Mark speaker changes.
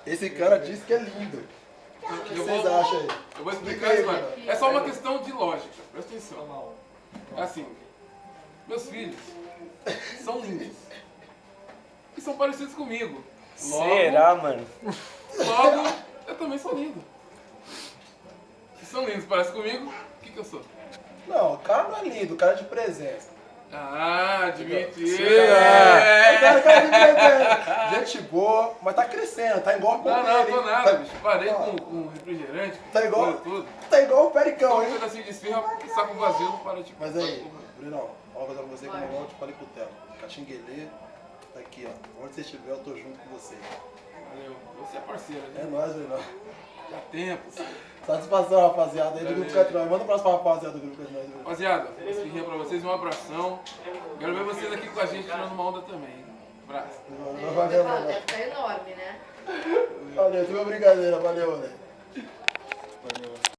Speaker 1: Esse cara disse que é lindo. O que vocês acham aí?
Speaker 2: Eu vou explicar a história. É só uma questão de lógica, presta atenção. É assim, meus filhos são lindos. E são parecidos comigo. Logo,
Speaker 3: Será, mano?
Speaker 2: logo, eu também sou lindo. Se são lindos, parecem comigo, o que eu sou?
Speaker 1: Não, o cara não é lindo, o cara é de presença.
Speaker 2: Ah, admiti.
Speaker 1: O cara de presença. Gente boa, mas tá crescendo, tá igual o
Speaker 2: Não, tô nada,
Speaker 1: tá,
Speaker 2: bicho. Parei com refrigerante,
Speaker 1: Tá igual,
Speaker 2: tudo.
Speaker 1: tá igual o Pericão,
Speaker 2: Só um
Speaker 1: hein?
Speaker 2: pedacinho de esfirra, saco vazio, não para de...
Speaker 1: Mas aí, Brunão, ó, vou fazer pra você como eu te falei pro Theo. Caxinguelê, tá aqui, ó. Onde você estiver, eu tô junto com você.
Speaker 2: Valeu. Você é parceiro,
Speaker 1: É
Speaker 2: né?
Speaker 1: nóis, Brunão.
Speaker 2: Já tempo.
Speaker 1: Satisfação, rapaziada, aí do Grupo Catrinóis. Manda um abraço pra rapaziada do Grupo Catrinóis.
Speaker 2: Rapaziada, uma esfirrinha pra vocês, um abração. Quero ver vocês aqui com a gente tirando uma onda também. Abraço.
Speaker 1: Valeu,
Speaker 4: Fala,
Speaker 1: valeu.
Speaker 4: deve ficar enorme, né?
Speaker 1: Valeu, tudo brincadeira, valeu, né? Valeu.